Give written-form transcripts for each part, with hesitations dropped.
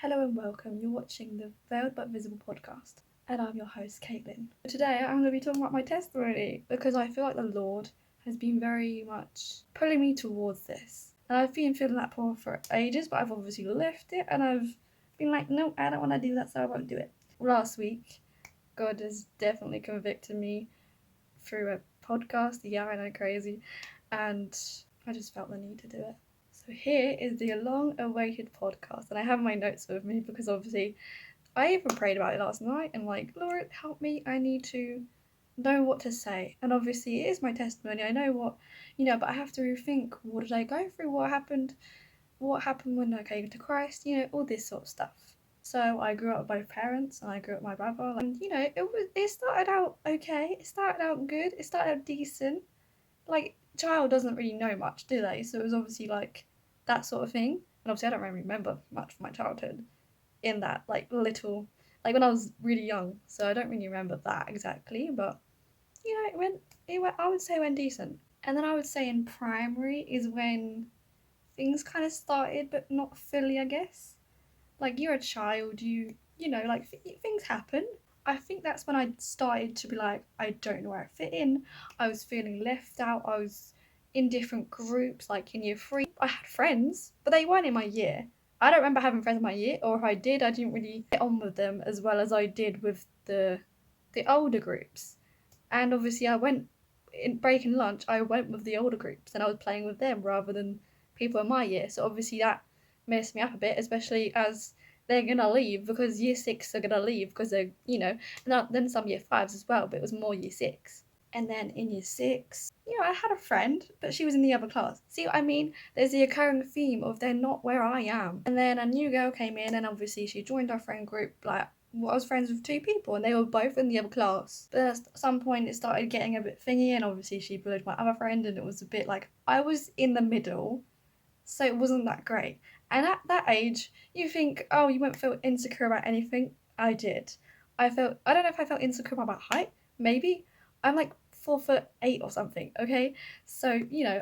Hello and welcome. You're watching the Veiled But Visible podcast, and I'm your host, Caitlin. Today, I'm going to be talking about my testimony because I feel like the Lord has been very much pulling me towards this. And I've been feeling that pull for ages, but I've obviously left it, and I've been like, no, I don't want to do that, so I won't do it. Last week, God has definitely convicted me through a podcast. Yeah, I know, crazy. And I just felt the need to do it. So here is the long-awaited podcast, and I have my notes with me because obviously I even prayed about it last night and like, Lord, help me, I need to know what to say. And obviously it is my testimony, I know what, but I have to rethink, what did I go through, what happened when I came to Christ, all this sort of stuff. So I grew up with both parents and I grew up with my brother, and it started out okay, it started out good, it started out decent. Like, child doesn't really know much, do they? So it was obviously like that sort of thing. And obviously I don't really remember much of my childhood in that like little, like when I was really young, so I don't really remember that exactly, but it went I would say it went decent. And then I would say in primary is when things kind of started, but not fully, I guess. Like, you're a child, like things happen. I think that's when I started to be like, I don't know where I fit in. I was feeling left out. I was in different groups, like in year three. I had friends, but they weren't in my year. I don't remember having friends in my year, or if I did, I didn't really get on with them as well as I did with the older groups. And obviously, I went in breaking lunch. I went with the older groups, and I was playing with them rather than people in my year. So obviously, that messed me up a bit, especially as they're gonna leave because year six are gonna leave because and then some year fives as well, but it was more year six. And then in year six, I had a friend, but she was in the other class. See what I mean? There's the occurring theme of they're not where I am. And then a new girl came in, and obviously she joined our friend group. Like, well, I was friends with two people, and they were both in the other class. But at some point, it started getting a bit thingy, and obviously she bullied my other friend, and it was a bit like I was in the middle, so it wasn't that great. And at that age, you think, oh, you won't feel insecure about anything. I did. I don't know if I felt insecure about height, maybe. I'm like 4'8" or something, okay? So,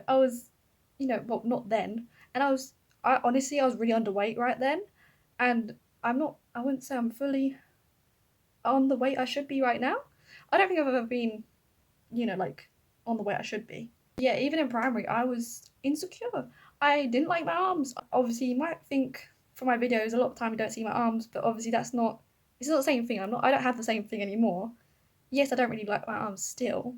I was, well, not then. And I was really underweight right then. And I wouldn't say I'm fully on the weight I should be right now. I don't think I've ever been, like on the weight I should be. Yeah, even in primary, I was insecure. I didn't like my arms. Obviously, you might think from my videos a lot of time you don't see my arms, but obviously it's not the same thing. I don't have the same thing anymore. Yes, I don't really like my arms still,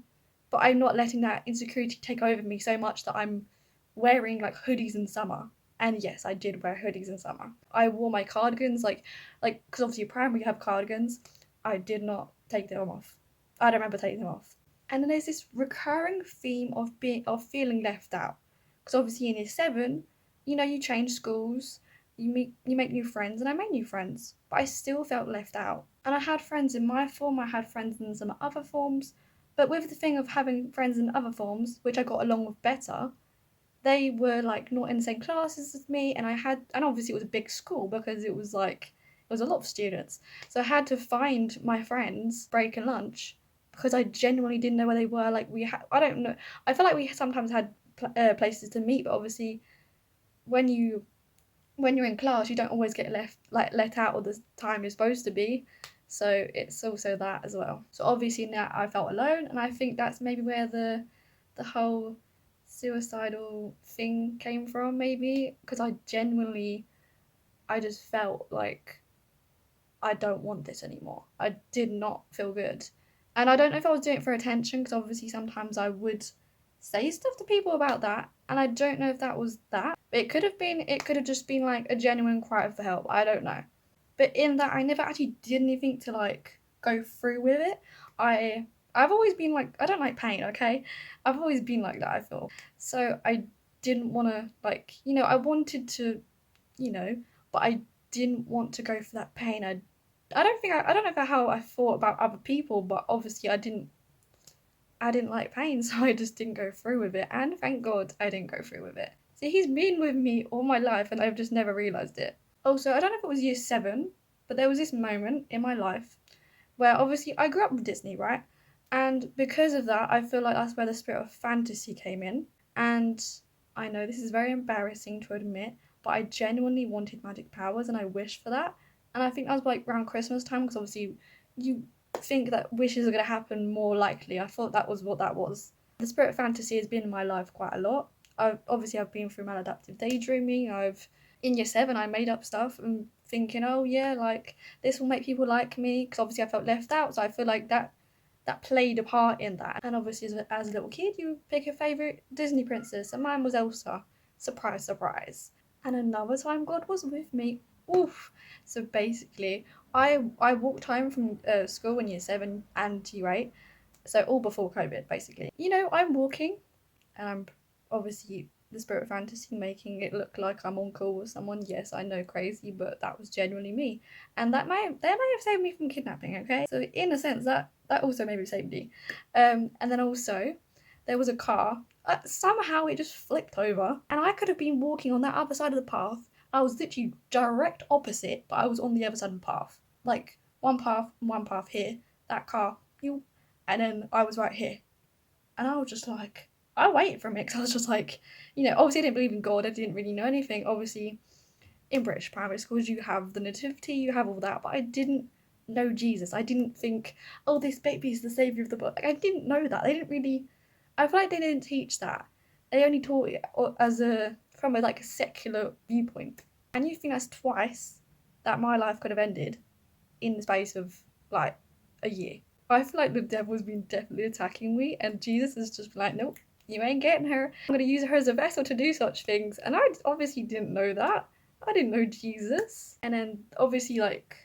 but I'm not letting that insecurity take over me so much that I'm wearing like hoodies in summer. And yes, I did wear hoodies in summer. I wore my cardigans like because obviously primary you have cardigans. I did not take them off. I don't remember taking them off. And then there's this recurring theme of feeling left out. Because obviously in year seven, you change schools, you make new friends, and I made new friends, but I still felt left out. And I had friends in my form, I had friends in some other forms, but with the thing of having friends in other forms, which I got along with better, they were like not in the same classes as me, and obviously it was a big school because it was a lot of students, so I had to find my friends break and lunch because I genuinely didn't know where they were. Like, I don't know, I feel like we sometimes had places to meet, but obviously when you're in class you don't always get let out all the time you're supposed to be, so it's also that as well. So obviously now I felt alone, and I think that's maybe where the whole suicidal thing came from, maybe because I just felt like I don't want this anymore. I did not feel good. And I don't know if I was doing it for attention, because obviously sometimes I would say stuff to people about that, and I don't know if that was that. It could have just been like a genuine cry for help. I don't know. But in that, I never actually did anything to like go through with it. I've always been like, I don't like pain, okay? I've always been like that, I feel. So I didn't want to, like, I wanted to, you know, but I didn't want to go for that pain. I don't know how I thought about other people, but obviously I didn't like pain, so I just didn't go through with it. And thank God I didn't go through with it. See, he's been with me all my life, and I've just never realised it. Also, I don't know if it was year seven, but there was this moment in my life where obviously I grew up with Disney, right? And because of that, I feel like that's where the spirit of fantasy came in. And I know this is very embarrassing to admit, but I genuinely wanted magic powers and I wished for that. And I think that was like around Christmas time, because obviously you think that wishes are going to happen more likely. I thought that was what that was. The spirit fantasy has been in my life quite a lot. I've been through maladaptive daydreaming. In year 7 I made up stuff and thinking, oh yeah, like this will make people like me, because obviously I felt left out, so I feel like that played a part in that. And obviously as a little kid you pick a favourite Disney princess, and mine was Elsa. Surprise, surprise. And another time God was with me. Oof. So basically I walked home from school in year 7 and year 8, so all before COVID basically. I'm walking and I'm obviously the spirit fantasy making it look like I'm on call with someone. Yes, I know, crazy, but that was genuinely me, and that may have saved me from kidnapping. Okay, so in a sense that also maybe saved me. And then also there was a car. Somehow it just flipped over, and I could have been walking on that other side of the path. I was literally direct opposite, but I was on the other side of the path. Like one path here. That car, you, and then I was right here, and I was just like, I waited for a minute because I was just like, obviously I didn't believe in God. I didn't really know anything. Obviously, in British primary schools, you have the nativity, you have all that, but I didn't know Jesus. I didn't think, oh, this baby is the saviour of the world. Like, I didn't know that. They didn't really. I feel like they didn't teach that. They only taught it from a like a secular viewpoint. And you think that's twice that my life could have ended in the space of like a year. I feel like the devil's been definitely attacking me, and Jesus is just like, nope, you ain't getting her. I'm going to use her as a vessel to do such things. And I obviously didn't know that. I didn't know Jesus. And then obviously, like,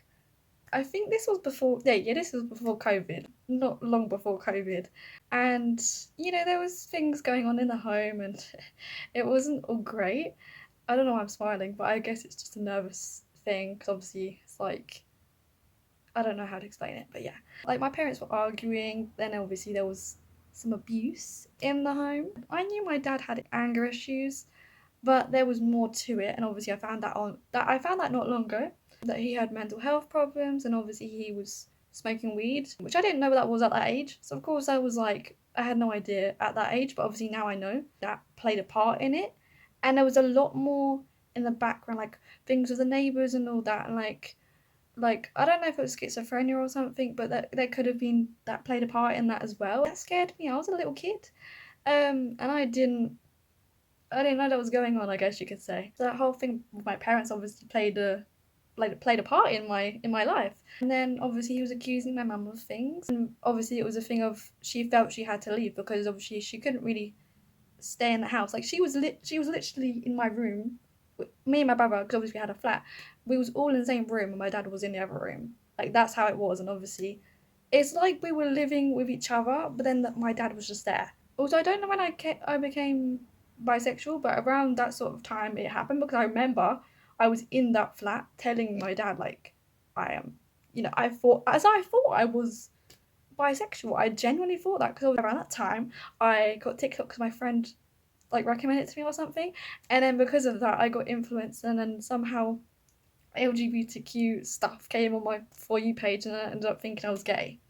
I think this was before, yeah, this was before COVID, not long before COVID. And, there was things going on in the home, and it wasn't all great. I don't know why I'm smiling, but I guess it's just a nervous thing, because obviously it's like, I don't know how to explain it, but yeah. Like, my parents were arguing, then obviously there was some abuse in the home. I knew my dad had anger issues, but there was more to it, and obviously I found that not long ago, that he had mental health problems, and obviously he was smoking weed, which I didn't know that was at that age. So of course I was like, I had no idea at that age, but obviously now I know that played a part in it. And there was a lot more in the background, like things with the neighbours and all that, and like I don't know if it was schizophrenia or something, but that there could have been that played a part in that as well. That scared me. I was a little kid, and I didn't know that was going on, I guess you could say. So that whole thing with my parents obviously played a part in my life. And then obviously he was accusing my mum of things, and obviously it was a thing of she felt she had to leave because obviously she couldn't really stay in the house. Like she was literally in my room, me and my brother, because obviously we had a flat. We was all in the same room, and my dad was in the other room. Like that's how it was, and obviously, it's like we were living with each other, but then my dad was just there. Also, I don't know when I became bisexual, but around that sort of time it happened, because I remember I was in that flat telling my dad like I am, I thought I was bisexual. I genuinely thought that, because around that time I got TikTok because my friend like recommended it to me or something, and then because of that I got influenced, and then somehow LGBTQ stuff came on my For You page, and I ended up thinking I was gay.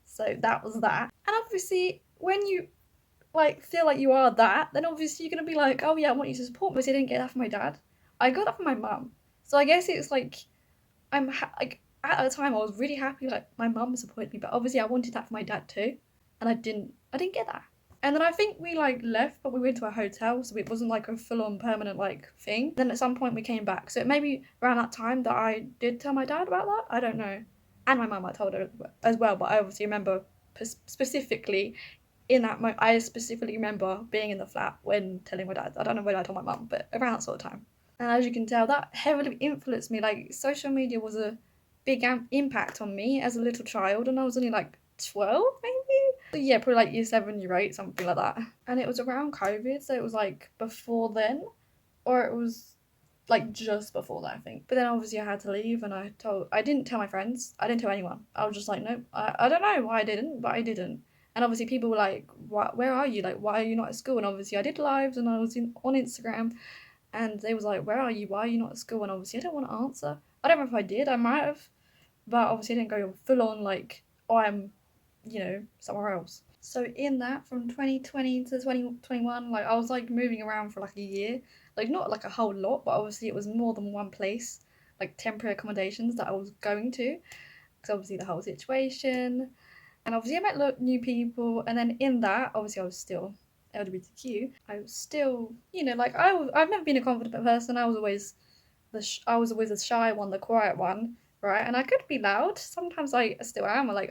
So that was that. And obviously when you like feel like you are that, then obviously you're gonna be like, oh yeah, I want you to support me. But I didn't get that from my dad. I got that from my mum. So I guess it's like like at the time I was really happy like my mum supported me, but obviously I wanted that for my dad too, and I didn't get that. And then I think we like left, but we went to a hotel, so it wasn't like a full-on permanent like thing. Then at some point we came back, so it may be around that time that I did tell my dad about that. I don't know, and my mum I told her as well, but I obviously remember specifically in that moment. I specifically remember being in the flat when telling my dad. I don't know when I told my mum, but around that sort of time. And as you can tell, that heavily influenced me. Like social media was a big impact on me as a little child, and I was only like 12 maybe. Yeah, probably like year 7, year 8, something like that. And it was around COVID, so it was like before then, or it was like just before that, I think. But then obviously I had to leave, and I didn't tell my friends. I didn't tell anyone. I was just like, nope. I don't know why I didn't, but I didn't. And obviously people were like, where are you? Like, why are you not at school? And obviously I did lives, and I was on Instagram, and they was like, where are you? Why are you not at school? And obviously I don't want to answer. I don't know if I did. I might have, but obviously I didn't go full on like, oh, I'm, somewhere else. So in that, from 2020 to 2021, like I was like moving around for like a year. like not like a whole lot, but obviously it was more than one place, like temporary accommodations that I was going to, because obviously the whole situation, and obviously I met new people, and then in that, obviously I was still LGBTQ. I was still, like I've never been a confident person. I was always I was always the shy one, the quiet one, right? And I could be loud. Sometimes I still am. Like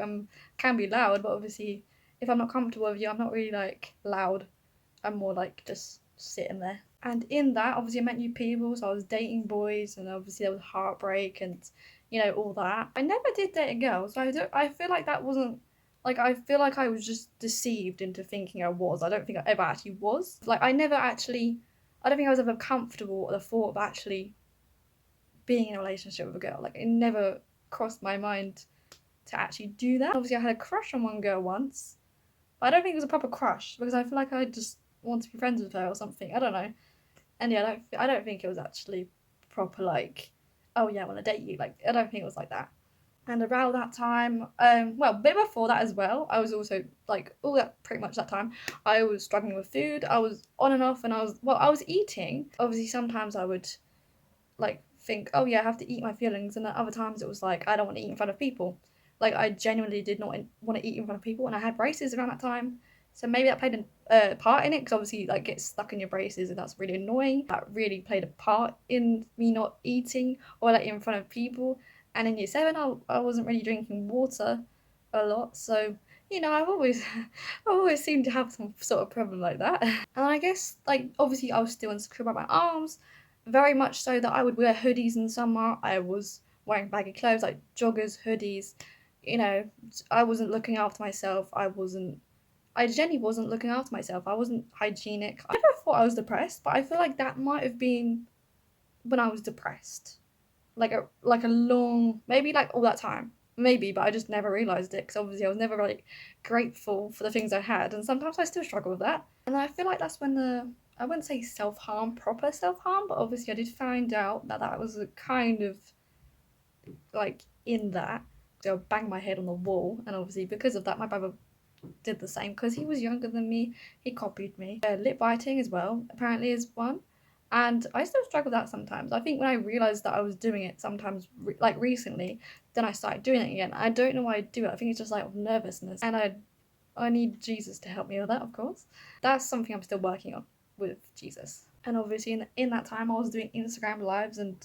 can be loud, but obviously if I'm not comfortable with you, I'm not really like loud. I'm more like just sitting there. And in that, obviously, I met new people. So I was dating boys, and obviously there was heartbreak and all that. I never did date a girl, so I feel like that wasn't like I feel like I was just deceived into thinking I was. I don't think I ever actually was. Like I never actually. I don't think I was ever comfortable at the thought of actually being in a relationship with a girl. Like it never crossed my mind to actually do that. Obviously, I had a crush on one girl once, but I don't think it was a proper crush because I feel like I just want to be friends with her or something. I don't know. And yeah, I don't think it was actually proper like, oh yeah, I want to date you. Like I don't think it was like that. And around that time, well, a bit before that as well, I was also like all that pretty much that time, I was struggling with food. I was on and off, and I was eating. Obviously, sometimes I would like think, oh yeah, I have to eat my feelings, and at other times it was like I don't want to eat in front of people. Like I genuinely did not want to eat in front of people, and I had braces around that time, so maybe that played a part in it because obviously like get stuck in your braces and that's really annoying. That really played a part in me not eating or like in front of people. And in year seven, I wasn't really drinking water a lot, so I've always I've always seemed to have some sort of problem like that. And I guess like obviously I was still insecure about my arms, very much so that I would wear hoodies in summer. I was wearing baggy clothes like joggers, hoodies. You know, I wasn't looking after myself. I genuinely wasn't looking after myself. I wasn't hygienic. I never thought I was depressed, but I feel like that might have been when I was depressed. Like a long, maybe like all that time. Maybe, but I just never realized it because obviously I was never like grateful for the things I had, and sometimes I still struggle with that. And I feel like that's when I wouldn't say self harm, proper self harm, but obviously I did find out that that was a kind of like in that. So I banged my head on the wall, and obviously because of that, my brother did the same because he was younger than me. He copied me. Lip biting as well apparently is one, and I still struggle with that sometimes. I think when I realized that I was doing it sometimes, like recently, then I started doing it again. I don't know why I do it. I think it's just like nervousness, and I need Jesus to help me with that, of course. That's something I'm still working on with Jesus. And obviously, in that time, I was doing Instagram lives, and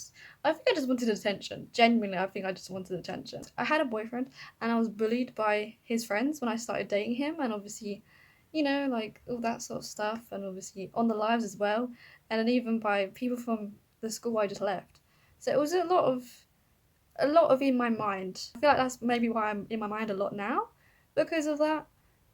I think I just wanted attention. Genuinely, I think I just wanted attention. I had a boyfriend, and I was bullied by his friends when I started dating him, and obviously, like all that sort of stuff, and obviously on the lives as well, and then even by people from the school I just left. So it was a lot of in my mind. I feel like that's maybe why I'm in my mind a lot now, because of that,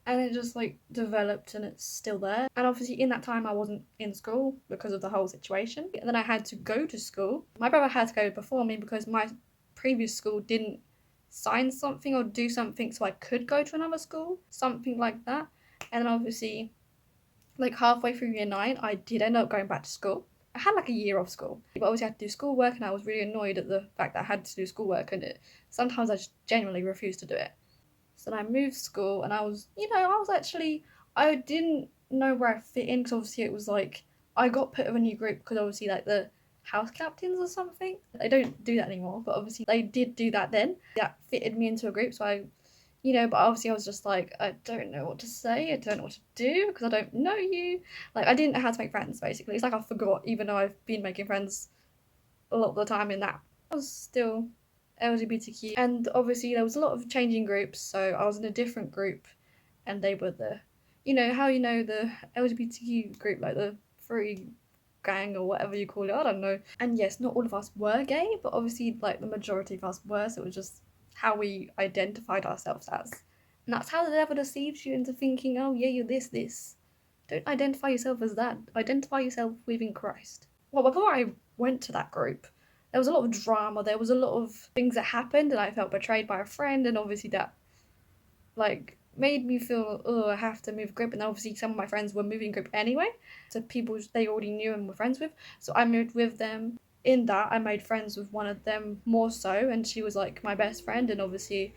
and it just like developed and it's still there. And obviously in that time I wasn't in school because of the whole situation, and then I had to go to school. My brother had to go before me because my previous school didn't sign something or do something so I could go to another school, something like that. And then obviously like halfway through year 9 I did end up going back to school. I had like a year off school, but obviously I had to do schoolwork, and I was really annoyed at the fact that I had to do schoolwork, and sometimes I just genuinely refused to do it. So then I moved school, and I didn't know where I fit in because obviously it was like I got put in a new group because obviously like the house captains or something. They don't do that anymore, but obviously they did do that then. That fitted me into a group, so but obviously I was just like, I don't know what to say, I don't know what to do because I don't know you. Like I didn't know how to make friends basically. It's like I forgot, even though I've been making friends a lot of the time in that. I was still LGBTQ, and obviously there was a lot of changing groups, so I was in a different group, and they were the LGBTQ group, like the free gang or whatever you call it, I don't know. And yes, not all of us were gay, but obviously like the majority of us were, so it was just how we identified ourselves as. And that's how the devil deceives you into thinking, oh yeah, you're this. Don't identify yourself as that. Identify yourself within Christ. Well, before I went to that group, there was a lot of drama, there was a lot of things that happened, and I felt betrayed by a friend, and obviously that like made me feel, oh, I have to move group. And obviously some of my friends were moving group anyway, so people they already knew and were friends with, so I moved with them. In that I made friends with one of them more so, and she was like my best friend, and obviously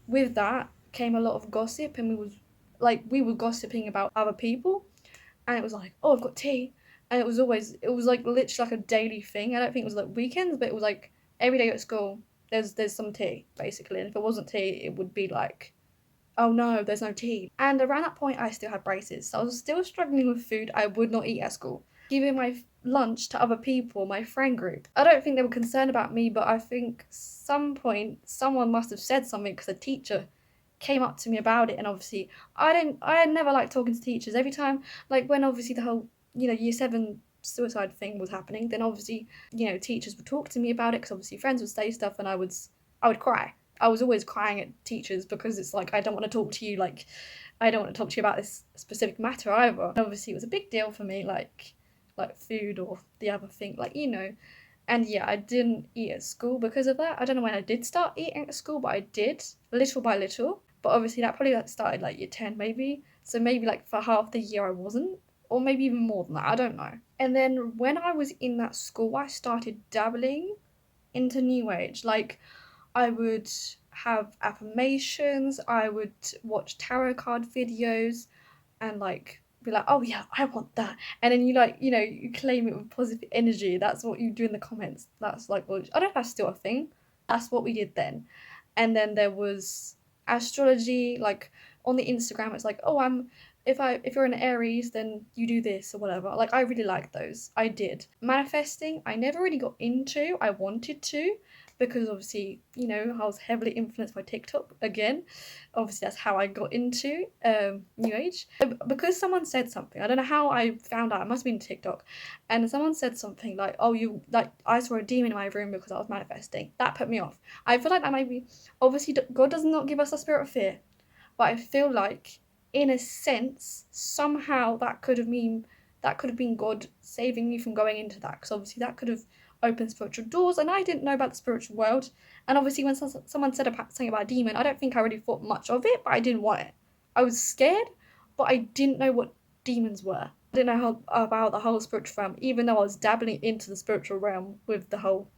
with that came a lot of gossip, and we were gossiping about other people, and it was like, oh, I've got tea, And it was like literally like a daily thing. I don't think it was like weekends, but it was like every day at school there's some tea, basically. And if it wasn't tea, it would be like, oh no, there's no tea. And around that point I still had braces. So I was still struggling with food I would not eat at school. Giving my lunch to other people, my friend group. I don't think they were concerned about me, but I think some point someone must have said something because a teacher came up to me about it. And obviously I had never liked talking to teachers. Every time, like when obviously the whole, year 7 suicide thing was happening, then obviously, teachers would talk to me about it because obviously friends would say stuff and I would cry. I was always crying at teachers because it's like, I don't want to talk to you, like I don't want to talk to you about this specific matter either. And obviously it was a big deal for me, like food or the other thing, and yeah, I didn't eat at school because of that. I don't know when I did start eating at school, but I did, little by little. But obviously that probably started like year 10 maybe. So maybe like for half the year I wasn't, or maybe even more than that, I don't know. And then when I was in that school, I started dabbling into New Age. Like I would have affirmations, I would watch tarot card videos and like be like, oh yeah, I want that. And then you claim it with positive energy. That's what you do in the comments. That's like, well, I don't know if that's still a thing. That's what we did then. And then there was astrology, like on the Instagram, it's like, oh, if you're an Aries, then you do this or whatever. Like I really liked those. I did. Manifesting, I never really got into. I wanted to, because obviously, I was heavily influenced by TikTok again. Obviously, that's how I got into New Age. Because someone said something, I don't know how I found out, it must have been TikTok, and someone said something like, oh, I saw a demon in my room because I was manifesting. That put me off. I feel like that maybe, obviously, God does not give us a spirit of fear, but I feel like, in a sense, somehow that could have been God saving me from going into that, because obviously that could have opened spiritual doors, and I didn't know about the spiritual world. And obviously when someone said something about a demon, I don't think I really thought much of it, but I didn't want it. I was scared, but I didn't know what demons were. I didn't know about the whole spiritual realm, even though I was dabbling into the spiritual realm with the whole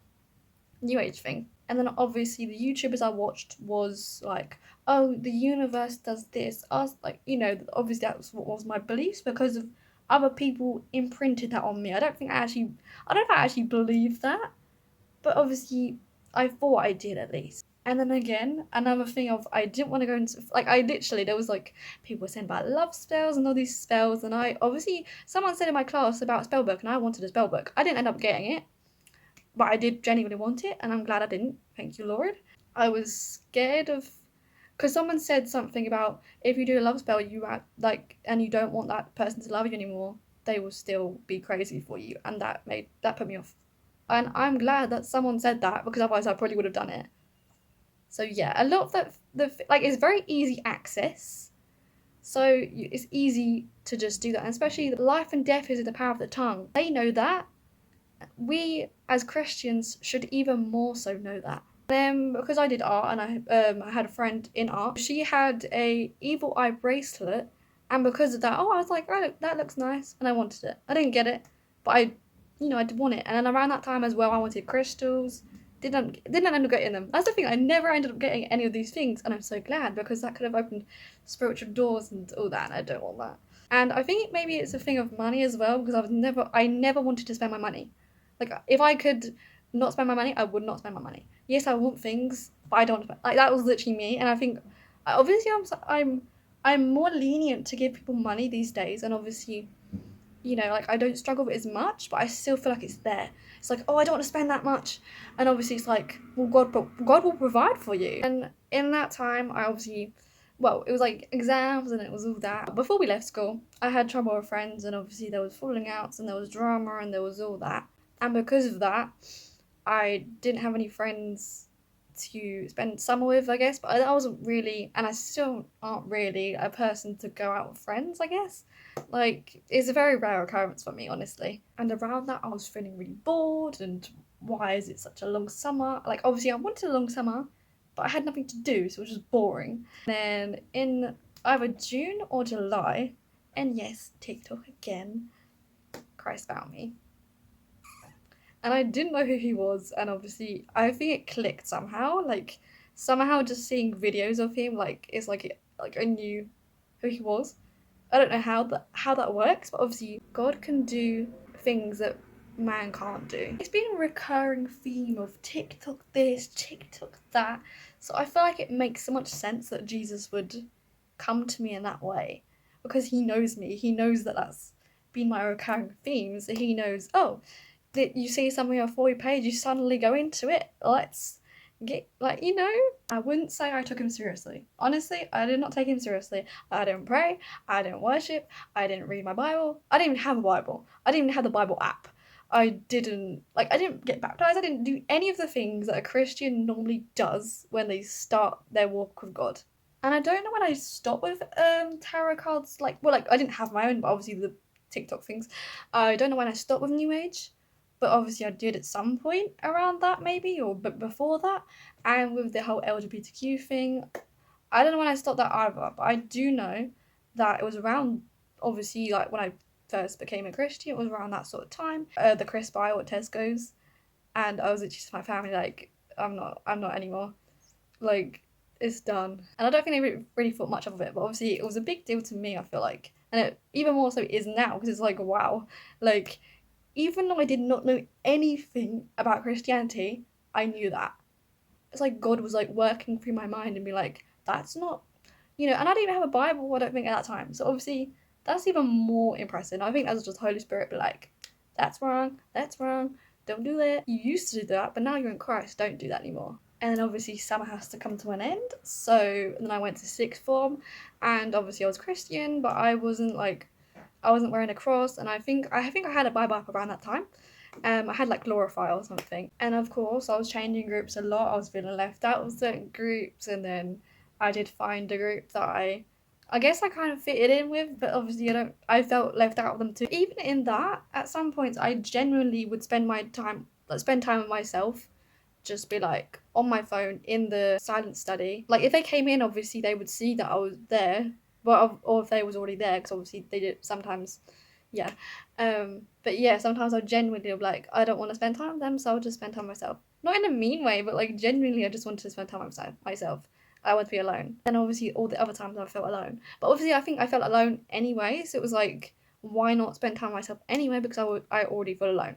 New Age thing. And then obviously the YouTubers I watched was like, oh, the universe does this. I was like, obviously that was what was my beliefs because of other people imprinted that on me. I don't know if I actually believe that, but obviously I thought I did at least. And then again, another thing of, I didn't want to go into, like, there was like, people were saying about love spells and all these spells, and someone said in my class about a spell book, and I wanted a spell book. I didn't end up getting it, but I did genuinely want it, and I'm glad I didn't. Thank you, Lord. I was scared of, because someone said something about, if you do a love spell, and you don't want that person to love you anymore, they will still be crazy for you, and that put me off. And I'm glad that someone said that, because otherwise I probably would have done it. So yeah, a lot of it's very easy access. So it's easy to just do that, and especially life and death is in the power of the tongue. They know that. We as Christians should even more so know that. Then because I did art, and I had a friend in art, she had a evil eye bracelet, and because of that, I was like, oh, that looks nice, and I wanted it. I didn't get it, but I did want it. And then around that time as well, I wanted crystals. Didn't end up getting them. That's the thing, I never ended up getting any of these things, and I'm so glad, because that could have opened spiritual doors and all that, and I don't want that. And I think maybe it's a thing of money as well, because I never wanted to spend my money. Like, if I could not spend my money, I would not spend my money. Yes, I want things, but I don't. Like, that was literally me, and I think, obviously, I'm more lenient to give people money these days, and obviously, I don't struggle with it as much, but I still feel like it's there. It's like, oh, I don't want to spend that much, and obviously it's like, well, God will provide for you. And in that time, I obviously, well, it was like exams and it was all that. Before we left school, I had trouble with friends, and obviously there was falling outs and there was drama and there was all that. And because of that, I didn't have any friends to spend summer with, I guess. But I wasn't really, and I still aren't really, a person to go out with friends, I guess. Like, it's a very rare occurrence for me, honestly. And around that, I was feeling really bored, and why is it such a long summer? Like, obviously I wanted a long summer, but I had nothing to do, so it was just boring. And then in either June or July, and yes, TikTok again, Christ found me. And I didn't know who he was, and obviously I think it clicked somehow. Like, somehow just seeing videos of him, it's like I knew who he was. I don't know how that works, but obviously God can do things that man can't do. It's been a recurring theme of TikTok this, TikTok that. So I feel like it makes so much sense that Jesus would come to me in that way, because he knows me. He knows that that's been my recurring theme. So he knows, oh, that you see something on a For You page, you suddenly go into it. Let's get, like, you know. I wouldn't say I took him seriously. Honestly, I did not take him seriously. I didn't pray. I didn't worship. I didn't read my Bible. I didn't even have a Bible. I didn't even have the Bible app. I didn't get baptized. I didn't do any of the things that a Christian normally does when they start their walk with God. And I don't know when I stopped with tarot cards. I didn't have my own, but obviously the TikTok things. I don't know when I stopped with New Age, but obviously I did at some point around that maybe, or but before that. And with the whole LGBTQ thing, I don't know when I stopped that either, but I do know that it was around, obviously, like when I first became a Christian, it was around that sort of time. The crisp aisle at Tesco's, and I was literally to my family like, I'm not anymore. Like, it's done. And I don't think they really thought much of it, but obviously it was a big deal to me, I feel like. And it even more so is now, because it's like, wow. Like, even though I did not know anything about Christianity, I knew that. It's like God was like working through my mind and be like, that's not, and I didn't even have a Bible, I don't think, at that time. So obviously that's even more impressive. I think that's just Holy Spirit be like, that's wrong, don't do that. You used to do that, but now you're in Christ, don't do that anymore. And then obviously summer has to come to an end. So then I went to sixth form, and obviously I was Christian, but I wasn't wearing a cross, and I think I had a Bible app around that time. I had like Glorify or something. And of course I was changing groups a lot. I was feeling left out of certain groups, and then I did find a group that I guess I kind of fitted in with, but obviously I felt left out of them too. Even in that, at some points I genuinely would spend time with myself, just be like on my phone in the silent study. Like if they came in, obviously they would see that I was there, or if they was already there, because obviously they did sometimes, yeah. But yeah, sometimes I genuinely be like, I don't want to spend time with them, so I'll just spend time with myself. Not in a mean way, but like genuinely, I just wanted to spend time with myself. I want to be alone. And obviously all the other times I felt alone. But obviously I think I felt alone anyway, so it was like, why not spend time with myself anyway, because I already felt alone.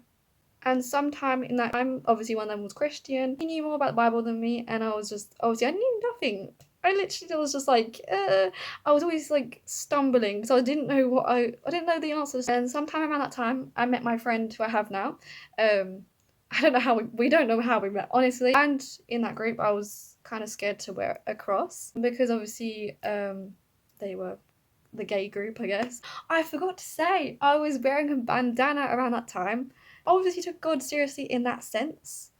And sometime in that time, obviously one of them was Christian. He knew more about the Bible than me, and I was just, obviously I knew nothing. I literally was just like, I was always like stumbling, so I didn't know I didn't know the answers. And sometime around that time, I met my friend who I have now. I don't know how we don't know how we met, honestly. And in that group, I was kind of scared to wear a cross, because obviously, they were the gay group, I guess. I forgot to say, I was wearing a bandana around that time. Obviously took God seriously in that sense.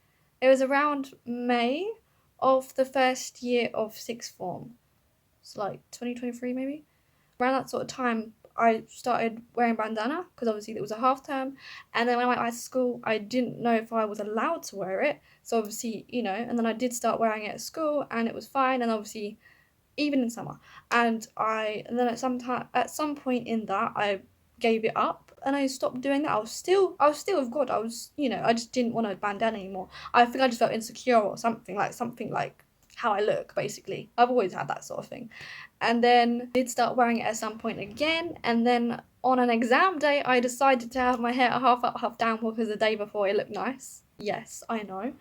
It was around May of the first year of sixth form. It's like 2023 maybe. Around that sort of time, I started wearing bandana, because obviously it was a half term. And then when I went back to school, I didn't know if I was allowed to wear it. So obviously, and then I did start wearing it at school, and it was fine. And obviously, even in summer. And then at some point in that, I gave it up and I stopped doing that. I was still with God. I just didn't want a bandana anymore. I think I just felt insecure or something like how I look, basically. I've always had that sort of thing. And then I did start wearing it at some point again, and then on an exam day I decided to have my hair half up, half down, because the day before it looked nice. Yes, I know.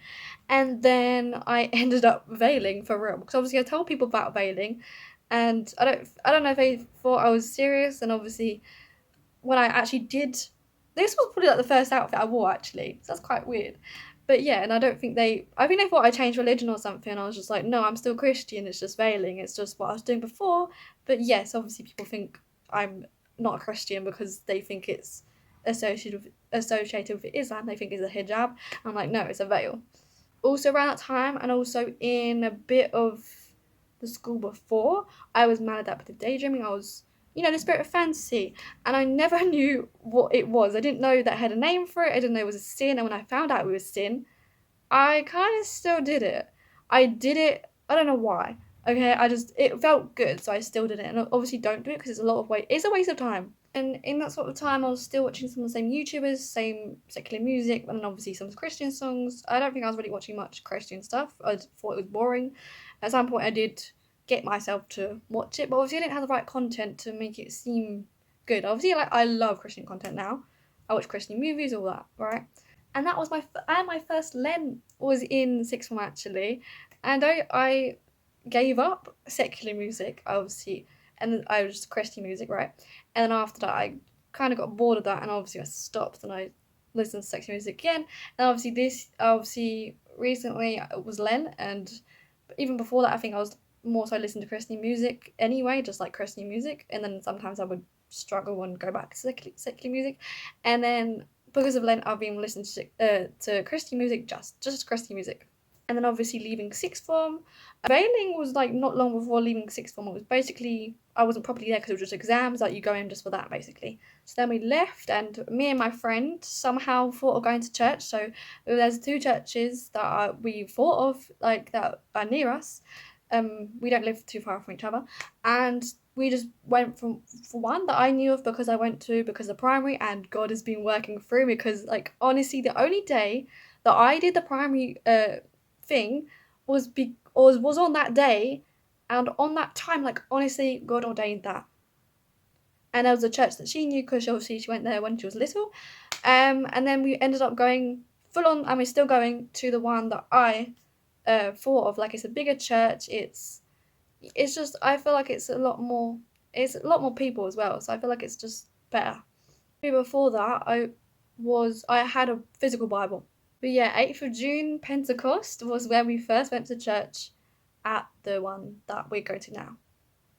And then I ended up veiling for real, because obviously I told people about veiling, and I don't know if they thought I was serious. And obviously when I actually did, this was probably like the first outfit I wore actually, so that's quite weird. But yeah, and I think they thought I changed religion or something, and I was just like, no, I'm still Christian, it's just veiling, it's just what I was doing before. But yes, obviously people think I'm not a Christian because they think it's associated with Islam. They think it's a hijab. I'm like, no, it's a veil. Also around that time, and also in a bit of the school before, I was mad at the daydreaming. I was, the spirit of fantasy, and I never knew what it was. I didn't know that I had a name for it. I didn't know it was a sin, and when I found out it was sin, I kind of still did it. I did it, I don't know why. Okay, it felt good, so I still did it. And obviously don't do it, because it's a waste of time. And in that sort of time, I was still watching some of the same YouTubers, same secular music, and then obviously some Christian songs. I don't think I was really watching much Christian stuff. I thought it was boring. At some point I did get myself to watch it, but obviously I didn't have the right content to make it seem good. Obviously, I love Christian content now. I watched Christian movies, all that, right? And that was my first Lent was in sixth form actually, and I gave up secular music obviously, and then I was just Christian music, right? And then after that I kind of got bored of that, and obviously I stopped and I listened to secular music again. And obviously recently it was Lent, and even before that I think I was more so listening to Christian music anyway, just like Christian music, and then sometimes I would struggle and go back to secular music, and then because of Lent I've been listening to Christian music, just Christian music. And then obviously leaving sixth form, veiling was like not long before leaving sixth form. It was basically I wasn't properly there because it was just exams, like you go in just for that basically. So then we left, and me and my friend somehow thought of going to church. So there's two churches that we thought of like that are near us. We don't live too far from each other, and we just went for one that I knew of because I went to because of primary, and God has been working through me because like honestly the only day that I did the primary thing was on that day, and on that time, like honestly God ordained that. And there was a church that she knew because obviously she went there when she was little, and then we ended up going full on, and we're still going to the one that I thought of. Like it's a bigger church. It's just I feel like it's a lot more people as well, so I feel like it's just better. Before that I had a physical Bible. But yeah, 8th of June, Pentecost was where we first went to church at the one that we go to now.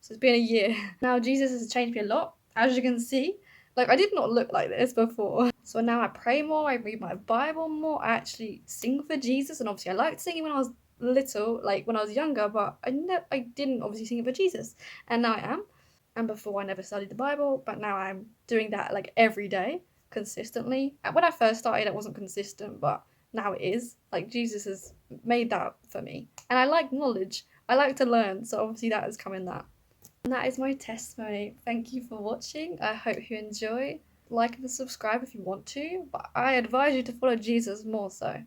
So it's been a year. Now Jesus has changed me a lot, as you can see. Like I did not look like this before. So now I pray more, I read my Bible more, I actually sing for Jesus, and obviously I liked singing when I was little, like when I was younger, but I didn't obviously sing it for Jesus. And now I am. And before I never studied the Bible, but now I'm doing that like every day consistently. And when I first started, it wasn't consistent, but now it is. Like Jesus has made that for me, and I like knowledge. I like to learn, so obviously that has come in that. And that is my testimony. Thank you for watching. I hope you enjoy. Like and subscribe if you want to, but I advise you to follow Jesus more so.